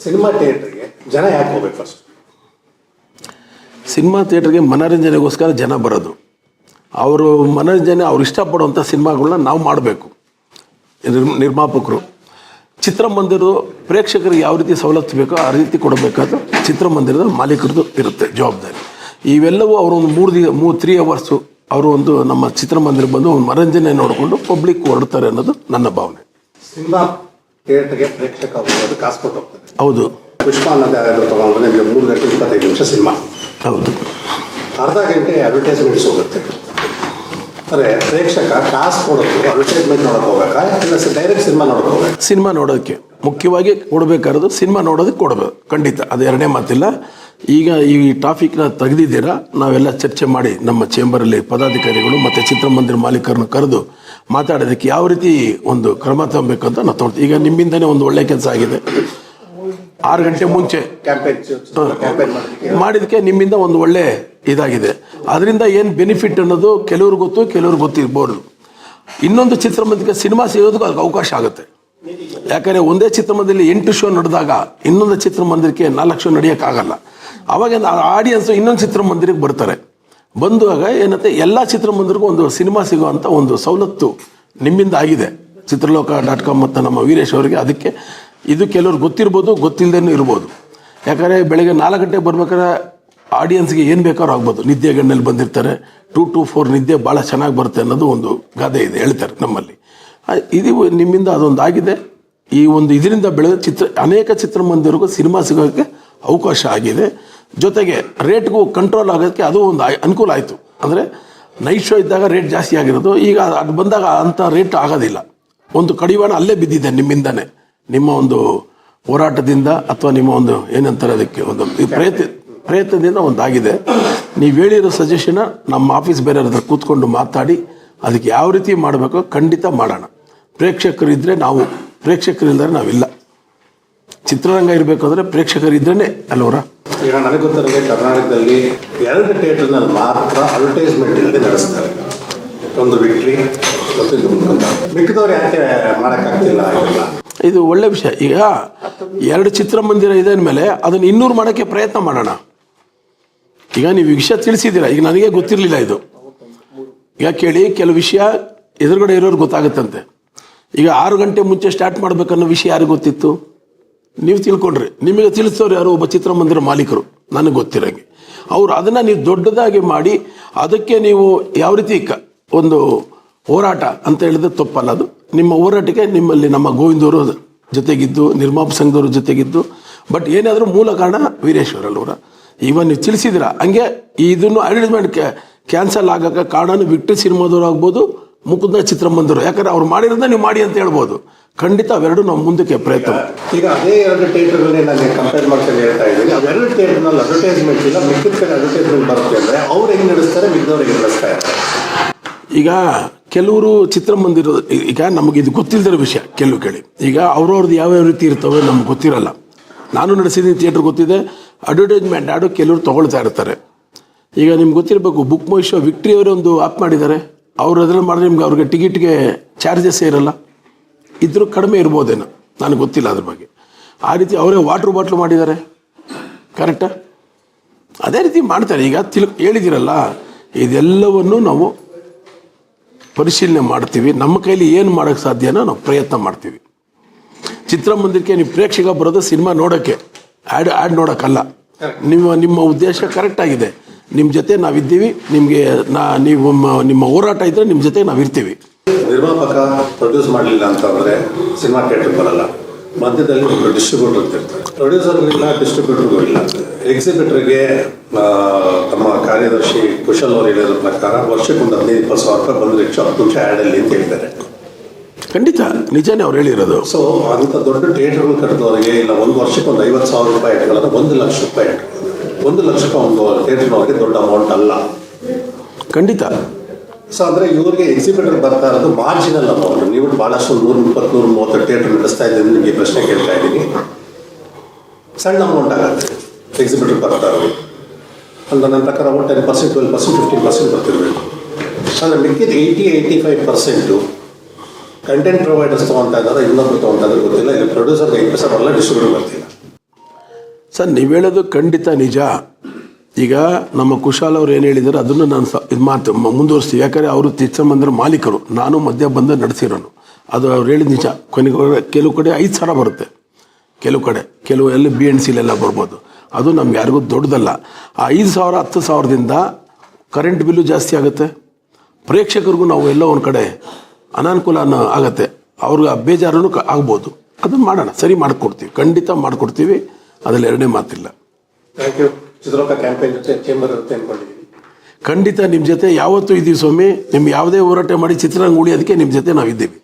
Cinema ಥಿಯೇಟ್ರಿಗೆ ಜನ ಯಾಕೆ ಹೋಗ್ಬೇಕು ಫಸ್ಟ್? ಸಿನಿಮಾ ಥಿಯೇಟ್ರಿಗೆ ಮನೋರಂಜನೆಗೋಸ್ಕರ ಜನ ಬರೋದು. ಅವರು ಮನೋರಂಜನೆ ಅವ್ರು ಇಷ್ಟಪಡುವಂಥ ಸಿನಿಮಾಗಳನ್ನ ನಾವು ಮಾಡಬೇಕು. ನಿರ್ಮಾಪಕರು ಚಿತ್ರಮಂದಿರದ ಪ್ರೇಕ್ಷಕರಿಗೆ ಯಾವ ರೀತಿ ಸವಲತ್ತು ಬೇಕೋ ಆ ರೀತಿ ಕೊಡಬೇಕಾದ ಚಿತ್ರಮಂದಿರದ ಮಾಲೀಕರದ್ದು ಇರುತ್ತೆ ಜವಾಬ್ದಾರಿ. ಇವೆಲ್ಲವೂ ಅವರು ಒಂದು 3 ಅವರ್ಸು ಅವರು ಒಂದು ನಮ್ಮ ಚಿತ್ರಮಂದಿರ ಬಂದು ಒಂದು ಮನೋರಂಜನೆ ನೋಡಿಕೊಂಡು ಪಬ್ಲಿಕ್ ಹೊರಡ್ತಾರೆ ಅನ್ನೋದು ನನ್ನ ಭಾವನೆ. ಸಿನಿಮಾ ಥಿಯೇಟ್ರಿಗೆ ಪ್ರೇಕ್ಷಕ ಹೋಗೋದು ಕಾಸು ಕೊಟ್ಟು ಹೋಗ್ತಾರೆ. ಹೌದು. ಪುಷ್ಪ ಅನ್ನೋದು ತೊಗೊಂಡ್ರೆ ನಿಮಗೆ 3 ಗಂಟೆ 25 ನಿಮಿಷ ಸಿನಿಮಾ. ಹೌದು. ಅರ್ಧ ಗಂಟೆ ಅಡ್ವರ್ಟೈಸ್ಮೆಂಟ್ಸ್ ಹೋಗುತ್ತೆ. ಅಂದರೆ ಪ್ರೇಕ್ಷಕ ಕಾಸು ಕೊಡೋದು ಅಡ್ವರ್ಟೈಸ್ಮೆಂಟ್ ನೋಡೋಕೆ ಹೋಗ್ಬೇಕಾ ಇಲ್ಲ ಡೈರೆಕ್ಟ್ ಸಿನಿಮಾ ನೋಡೋಕೆ ಹೋಗ್ಬೇಕು? ಸಿನಿಮಾ ನೋಡೋದಕ್ಕೆ ಮುಖ್ಯವಾಗಿ ಕೊಡಬೇಕಾರೋದು ಸಿನಿಮಾ ನೋಡೋದಕ್ಕೆ ಕೊಡಬೇಕು, ಖಂಡಿತ, ಅದು ಎರಡನೇ ಮಾತಿಲ್ಲ. ಈಗ ಈ ಟಾಪಿಕ್ನ ತೆಗೆದಿದ್ದೀರಾ, ನಾವೆಲ್ಲ ಚರ್ಚೆ ಮಾಡಿ ನಮ್ಮ ಚೇಂಬರಲ್ಲಿ ಪದಾಧಿಕಾರಿಗಳು ಮತ್ತು ಚಿತ್ರಮಂದಿರ ಮಾಲೀಕರನ್ನು ಕರೆದು ಮಾತಾಡೋದಕ್ಕೆ ಯಾವ ರೀತಿ ಒಂದು ಕ್ರಮ ತಗೊಬೇಕು ಅಂತ ನಾವು ತೊಗೊಳ್ತೀವಿ. ಈಗ ನಿಮ್ಮಿಂದನೇ ಒಂದು ಒಳ್ಳೆ ಕೆಲಸ ಆಗಿದೆ. 6 ಗಂಟೆ ಮುಂಚೆ ಮಾಡಿದಕ್ಕೆ ನಿಮ್ಮಿಂದ ಒಂದು ಒಳ್ಳೆ ಇದಾಗಿದೆ. ಅದರಿಂದ ಏನು ಬೆನಿಫಿಟ್ ಅನ್ನೋದು ಕೆಲವ್ರು ಗೊತ್ತು, ಕೆಲವ್ರು ಗೊತ್ತಿರ್ಬೋದು. ಇನ್ನೊಂದು ಚಿತ್ರಮಂದಿರಕ್ಕೆ ಸಿನಿಮಾ ಸಿಗೋದಕ್ಕೂ ಅದಕ್ಕೆ ಅವಕಾಶ ಆಗುತ್ತೆ. ಯಾಕಂದರೆ ಒಂದೇ ಚಿತ್ರಮಂದಿರದಲ್ಲಿ 8 ಶೋ ನಡೆದಾಗ ಇನ್ನೊಂದು ಚಿತ್ರಮಂದಿರಕ್ಕೆ 4 ಶೋ ನಡೆಯೋಕ್ಕಾಗಲ್ಲ. ಅವಾಗ ಆಡಿಯನ್ಸು ಇನ್ನೊಂದು ಚಿತ್ರಮಂದಿರಕ್ಕೆ ಬರ್ತಾರೆ. ಬಂದಾಗ ಏನಂತೆ ಎಲ್ಲ ಚಿತ್ರಮಂದಿರಕ್ಕೂ ಒಂದು ಸಿನಿಮಾ ಸಿಗುವಂಥ ಒಂದು ಸವಲತ್ತು ನಿಮ್ಮಿಂದ ಆಗಿದೆ, ಚಿತ್ರಲೋಕ.com ಮತ್ತು ನಮ್ಮ ವೀರೇಶ್ ಅವರಿಗೆ. ಅದಕ್ಕೆ ಇದು ಕೆಲವ್ರು ಗೊತ್ತಿರ್ಬೋದು, ಗೊತ್ತಿಲ್ಲದೇನೂ ಇರ್ಬೋದು. ಯಾಕಂದರೆ ಬೆಳಗ್ಗೆ 4 ಗಂಟೆಗೆ ಬರ್ಬೇಕಾದ್ರೆ ಆಡಿಯನ್ಸ್ಗೆ ಏನು ಬೇಕಾದ್ರೂ ಆಗ್ಬೋದು. ನಿದ್ದೆ ಗಣ್ಣಲ್ಲಿ ಬಂದಿರ್ತಾರೆ, 2 to 4 ನಿದ್ದೆ ಭಾಳ ಚೆನ್ನಾಗಿ ಬರುತ್ತೆ ಅನ್ನೋದು ಒಂದು ಗಾದೆ ಇದೆ, ಹೇಳ್ತಾರೆ ನಮ್ಮಲ್ಲಿ. ಇದು ನಿಮ್ಮಿಂದ ಅದೊಂದು ಆಗಿದೆ. ಈ ಒಂದು ಇದರಿಂದ ಬೆಳೆದ ಅನೇಕ ಚಿತ್ರಮಂದಿರಗೂ ಸಿನಿಮಾ ಸಿಗೋಕ್ಕೆ ಅವಕಾಶ ಆಗಿದೆ. ಜೊತೆಗೆ ರೇಟ್ಗೂ ಕಂಟ್ರೋಲ್ ಆಗೋದಕ್ಕೆ ಅದು ಒಂದು ಅನುಕೂಲ ಆಯಿತು. ಅಂದರೆ ನೈಟ್ ಶೋ ಇದ್ದಾಗ ರೇಟ್ ಜಾಸ್ತಿ ಆಗಿರೋದು, ಈಗ ಅದು ಬಂದಾಗ ಅಂಥ ರೇಟ್ ಆಗೋದಿಲ್ಲ. ಒಂದು ಕಡಿವಾಣ ಅಲ್ಲೇ ಬಿದ್ದಿದೆ ನಿಮ್ಮಿಂದನೇ, ನಿಮ್ಮ ಒಂದು ಹೋರಾಟದಿಂದ ಅಥವಾ ನಿಮ್ಮ ಒಂದು ಏನಂತಾರೆ ಅದಕ್ಕೆ ಒಂದು ಪ್ರಯತ್ನದಿಂದ ಒಂದಾಗಿದೆ. ನೀವು ಹೇಳಿರೋ ಸಜೆಷನ್ನ ನಮ್ಮ ಆಫೀಸ್ ಬೇರೆ ಹತ್ರ ಕೂತ್ಕೊಂಡು ಮಾತಾಡಿ ಅದಕ್ಕೆ ಯಾವ ರೀತಿ ಮಾಡಬೇಕೋ ಖಂಡಿತ ಮಾಡೋಣ. ಪ್ರೇಕ್ಷಕರಿದ್ದರೆ ನಾವು, ಪ್ರೇಕ್ಷಕರಿಲ್ಲದ್ರೆ ನಾವಿಲ್ಲ. ಚಿತ್ರರಂಗ ಇರಬೇಕು ಅಂದರೆ ಪ್ರೇಕ್ಷಕರಿದ್ರೇ ಅಲ್ವರ. ಈಗ ನನಗೆ ಗೊತ್ತಿರೋದೇ ಕರ್ನಾಟಕದಲ್ಲಿ 2 ಥಿಯೇಟರ್ನಲ್ಲಿ ಮಾತ್ರ ಅಡ್ವರ್ಟೈಸ್ಮೆಂಟ್ ಇಲ್ಲದೆ ನಡೆಸ್ತಾರೆ. ಒಂದು ವಿಕ್ಟ್ರಿ ಮತ್ತು ಮಿಕ್ಕಿದವ್ರು ಯಾಕೆ ಮಾಡೋಕ್ಕಾಗ್ತಿಲ್ಲ? ಇದು ಒಳ್ಳೆ ವಿಷಯ. ಈಗ 2 ಚಿತ್ರಮಂದಿರ ಇದೆ ಅಂದಮೇಲೆ ಅದನ್ನು 200 ಮಾಡೋಕ್ಕೆ ಪ್ರಯತ್ನ ಮಾಡೋಣ. ಈಗ ನೀವು ವಿಷಯ ತಿಳಿಸಿದ್ದೀರಾ, ಈಗ ನನಗೆ ಗೊತ್ತಿರಲಿಲ್ಲ ಇದು. ಈಗ ಕೇಳಿ, ಕೆಲವು ವಿಷಯ ಎದುರುಗಡೆ ಇರೋರು ಗೊತ್ತಾಗುತ್ತಂತೆ. ಈಗ 6 ಗಂಟೆ ಮುಂಚೆ ಸ್ಟಾರ್ಟ್ ಮಾಡಬೇಕನ್ನೋ ವಿಷಯ ಯಾರಿಗೆ ಗೊತ್ತಿತ್ತು? ನೀವು ತಿಳ್ಕೊಂಡ್ರಿ. ನಿಮಗೆ ತಿಳಿಸೋರು ಯಾರು? ಒಬ್ಬ ಚಿತ್ರಮಂದಿರ ಮಾಲೀಕರು, ನನಗೆ ಗೊತ್ತಿರೋಂಗೆ. ಅವರು ಅದನ್ನು ನೀವು ದೊಡ್ಡದಾಗಿ ಮಾಡಿ ಅದಕ್ಕೆ ನೀವು ಯಾವ ರೀತಿ ಒಂದು ಹೋರಾಟ ಅಂತ ಹೇಳಿದ್ರೆ ತಪ್ಪಲ್ಲ. ಅದು ನಿಮ್ಮ ಹೋರಾಟಕ್ಕೆ ನಿಮ್ಮಲ್ಲಿ ನಮ್ಮ ಗೋವಿಂದವರು ಜೊತೆಗಿದ್ದು, ನಿರ್ಮಾಪ ಸಂಘದವರು ಜೊತೆಗಿದ್ದು. ಬಟ್ ಏನಾದರೂ ಮೂಲ ಕಾರಣ ವೀರೇಶ್ವರಲ್ಲವರ. ಇವಾಗ ನೀವು ತಿಳಿಸಿದಿರ ಹಂಗೆ ಇದನ್ನು ಅಡ್ವರ್ಟೈಸ್ಮೆಂಟ್ ಕ್ಯಾನ್ಸಲ್ ಆಗೋಕ್ಕೆ ಕಾರಣನೂ ವಿಕ್ಟ್ರಿ ಸಿನಿಮಾದವರು ಆಗ್ಬೋದು, ಮುಕುಂದ ಚಿತ್ರಮಂದಿರ. ಯಾಕಂದರೆ ಅವ್ರು ಮಾಡಿರೋದನ್ನ ನೀವು ಮಾಡಿ ಅಂತ ಹೇಳ್ಬೋದು. ಖಂಡಿತ ಅವೆರಡು ನಾವು ಮುಂದಕ್ಕೆ ಪ್ರಯತ್ನ. ಈಗ ಅದೇ 2 ಥಿಯೇಟರ್ಗಳಲ್ಲಿ ನಾನು ಕಂಪೇರ್ ಮಾಡ್ಕೊಂಡು ಹೇಳ್ತಾ ಇದ್ದೀನಿ. ಅವೆರಡು ಥಿಯೇಟರ್ನಲ್ಲಿ ಅಡ್ವರ್ಟೈಸ್ಮೆಂಟ್ ಇಲ್ಲ, ಮಿಕ್ಕಿದ ಕಡೆ ಅಡ್ವರ್ಟೈಸ್ಮೆಂಟ್ ಬರುತ್ತೆ ಅಂದರೆ ಅವ್ರು ಹೆಂಗೆ ನಡೆಸ್ತಾರೆ, ಮಿಕ್ಕಿದವ್ರಿಗೆ ನಡೆಸ್ತಾ ಇರ್ತಾರೆ. ಈಗ ಕೆಲವರು ಚಿತ್ರಮಂದಿರ, ಈಗ ನಮಗೆ ಇದು ಗೊತ್ತಿಲ್ಲದಿರೋ ವಿಷಯ ಕೆಲವು ಕೇಳಿ. ಈಗ ಅವ್ರವ್ರದ್ದು ಯಾವ್ಯಾವ ರೀತಿ ಇರ್ತವೆ ನಮ್ಗೆ ಗೊತ್ತಿರಲ್ಲ. ನಾನು ನಡೆಸಿದ್ದೀನಿ ಥಿಯೇಟ್ರ್, ಗೊತ್ತಿದೆ. ಅಡ್ವರ್ಟೈಸ್ಮೆಂಟ್ ಆಡು ಕೆಲವರು ತೊಗೊಳ್ತಾ ಇರ್ತಾರೆ. ಈಗ ನಿಮ್ಗೆ ಗೊತ್ತಿರಬೇಕು, ಬುಕ್ ಮೈ ಶೋ ವಿಕ್ಟ್ರಿ ಅವರೇ ಒಂದು ಆ್ಯಪ್ ಮಾಡಿದ್ದಾರೆ. ಅವರು ಅದರಲ್ಲಿ ಮಾಡಿದ್ರೆ ನಿಮ್ಗೆ ಅವ್ರಿಗೆ ಟಿಕೆಟ್ಗೆ ಚಾರ್ಜಸ್ ಇರಲ್ಲ, ಇದ್ರೂ ಕಡಿಮೆ ಇರ್ಬೋದೇನೋ, ನನಗೆ ಗೊತ್ತಿಲ್ಲ ಅದ್ರ ಬಗ್ಗೆ. ಆ ರೀತಿ ಅವರೇ ವಾಟ್ರ್ ಬಾಟ್ಲು ಮಾಡಿದ್ದಾರೆ, ಕರೆಕ್ಟಾ? ಅದೇ ರೀತಿ ಮಾಡ್ತಾರೆ. ಈಗ ಹೇಳಿದಿರಲ್ಲ, ಇದೆಲ್ಲವನ್ನು ನಾವು ಪರಿಶೀಲನೆ ಮಾಡ್ತೀವಿ. ನಮ್ಮ ಕೈಲಿ ಏನು ಮಾಡೋಕ್ಕೆ ಸಾಧ್ಯನೋ ನಾವು ಪ್ರಯತ್ನ ಮಾಡ್ತೀವಿ. ಚಿತ್ರಮಂದಿರಕ್ಕೆ ನೀವು ಪ್ರೇಕ್ಷಕ ಬರೋದು ಸಿನಿಮಾ ನೋಡೋಕ್ಕೆ, ಆ್ಯಡ್ ನೋಡೋಕ್ಕಲ್ಲ. ನಿಮ್ಮ ಉದ್ದೇಶ ಕರೆಕ್ಟಾಗಿದೆ. ನಿಮ್ಮ ಜೊತೆ ನಾವಿದ್ದೀವಿ. ನಿಮಗೆ ನೀವು ನಿಮ್ಮ ಹೋರಾಟ ಇದ್ದರೆ ನಿಮ್ಮ ಜೊತೆ ನಾವಿರ್ತೀವಿ. ನಿರ್ಮಾಪಕ ಪ್ರೊಡ್ಯೂಸ್ ಮಾಡಲಿಲ್ಲ ಅಂತಂದರೆ ಸಿನಿಮಾ ಥಿಯೇಟರ್ ಬರಲ್ಲ. ಮಧ್ಯದಲ್ಲಿ ಒಬ್ಬರು ಡಿಸ್ಟ್ರಿಬ್ಯೂಟರ್ ಅಂತ ಇರ್ತಾರೆ. ಪ್ರೊಡ್ಯೂಸರ್ಗಳಿಲ್ಲ, ಡಿಸ್ಟ್ರಿಬ್ಯೂಟರ್ಗೂ ಇಲ್ಲ. ಎಕ್ಸಿಬಿಟರ್ಗೆ ತಮ್ಮ ಕಾರ್ಯದರ್ಶಿ ಕುಶಲ್ ಅವರು ಹೇಳಿರೋ ಪ್ರಕಾರ ವರ್ಷಕ್ಕೊಂದು 15-20 ಸಾವಿರ ರೂಪಾಯಿ ಬಂದರೆ 10 ನಿಮಿಷ ಆ್ಯಡಲ್ಲಿ ಅಂತ ಹೇಳಿದ್ದಾರೆ. ಖಂಡಿತ ನಿಜಾನೇ ಅವ್ರು ಹೇಳಿರೋದು. ಸೊ ಅಂಥ ದೊಡ್ಡ ಥಿಯೇಟರ್ಗಳು ಕಟ್ಟಿದವರಿಗೆ ಇಲ್ಲ, ಒಂದು ವರ್ಷಕ್ಕೆ ಒಂದು 50,000 ರೂಪಾಯಿ ಇಟ್ಕೊಳ್ಳೋದು 1 ಲಕ್ಷ ರೂಪಾಯಿ. 1 ಲಕ್ಷ ರೂಪಾಯಿ ಒಂದು ಥಿಯೇಟರ್ನವರಿಗೆ ದೊಡ್ಡ ಅಮೌಂಟ್ ಅಲ್ಲ. ಖಂಡಿತ. ಸೊ ಅಂದರೆ ಇವ್ರಿಗೆ ಎಕ್ಸಿಬಿಟರ್ ಬರ್ತಾ ಇರೋದು ಮಾರ್ಜಿನಲ್ ಅಮೌಂಟ್. ನೀವು ಭಾಳಷ್ಟು 120-130 ಥಿಯೇಟರ್ ನಡೆಸ್ತಾ ಇದ್ದೀನಿ, ನಿಮಗೆ ಪ್ರಶ್ನೆ ಕೇಳ್ತಾ ಇದ್ದೀನಿ. ಸಣ್ಣ ಅಮೌಂಟ್ ಆಗುತ್ತೆ ಎಕ್ಸಿಬಿಟರ್ ಬರ್ತಾ ಇರೋದು. ಅಂದರೆ ನನ್ನ ಪ್ರಕಾರ 10%, 12%, 15% ಬರ್ತಿರ್ಬೇಕು. ಅಂದರೆ ಮಿಕ್ಕಿದ 80-85% ಕಂಟೆಂಟ್ ಪ್ರೊವೈಡರ್ಸ್ ತೊಗೊತಾ ಇದ್ದಾರೆ, ಇನ್ನೊಬ್ರು ತೊಗೊತಾ ಇದ್ದಾರೆ ಗೊತ್ತಿಲ್ಲ. ಇಲ್ಲಿ ಪ್ರೊಡ್ಯೂಸರ್ಗೆ 5 ಪೈಸೆ ಬರಲ್ಲ, ಡಿಸ್ಟ್ರಿಬ್ಯೂಟರ್ ಬರ್ತಿಲ್ಲ. ಸರ್ ನೀವು ಹೇಳೋದು ಖಂಡಿತ ನಿಜ. ಈಗ ನಮ್ಮ ಕುಶಾಲ್ ಅವ್ರು ಏನು ಹೇಳಿದ್ದಾರೆ ಅದನ್ನು ನಾನು ಇದು ಮುಂದುವರಿಸ್ತೀವಿ. ಯಾಕಂದರೆ ಅವರು ಚಿತ್ರಮಂದಿರ ಮಾಲೀಕರು, ನಾನು ಮಧ್ಯ ಬಂದು ನಡೆಸಿರೋನು. ಅದು ಅವ್ರು ಹೇಳಿದ ನಿಜ. ಕೊನೆಗೆ ಕೆಲವು ಕಡೆ 5,000 ಬರುತ್ತೆ, ಕೆಲವು ಎಲ್ಲಿ BNC ಬರ್ಬೋದು. ಅದು ನಮ್ಗೆ ಯಾರಿಗೂ ದೊಡ್ಡದಲ್ಲ. ಆ 5,000 10,000ದಿಂದ ಕರೆಂಟ್ ಬಿಲ್ಲು ಜಾಸ್ತಿ ಆಗುತ್ತೆ, ಪ್ರೇಕ್ಷಕರಿಗೂ ನಾವು ಎಲ್ಲೋ ಒಂದು ಕಡೆ ಅನಾನುಕೂಲ ಆಗುತ್ತೆ, ಅವ್ರಿಗೆ ಬೇಜಾರನ್ನು ಆಗ್ಬೋದು. ಅದನ್ನು ಮಾಡೋಣ, ಸರಿ ಮಾಡಿಕೊಡ್ತೀವಿ, ಖಂಡಿತ ಮಾಡಿಕೊಡ್ತೀವಿ, ಅದರಲ್ಲಿ ಎರಡನೇ ಮಾತಿಲ್ಲ. Thank you. ಚಿತ್ರೋಕ ಕ್ಯಾಂಪೇನ್ ಜೊತೆ ಚೇಂಬರ್ ಇರುತ್ತೆ ಅಂದ್ಕೊಂಡಿದ್ದೀನಿ. ಖಂಡಿತ ನಿಮ್ಮ ಜೊತೆ ಯಾವತ್ತೂ ಇದ್ದೀವಿ ಸ್ವಾಮಿ. ನಿಮ್ಗೆ ಯಾವುದೇ ಹೋರಾಟ ಮಾಡಿ ಚಿತ್ರರಂಗ ಉಳಿಯೋದಕ್ಕೆ ನಿಮ್ಮ ಜೊತೆ ನಾವಿದ್ದೀವಿ.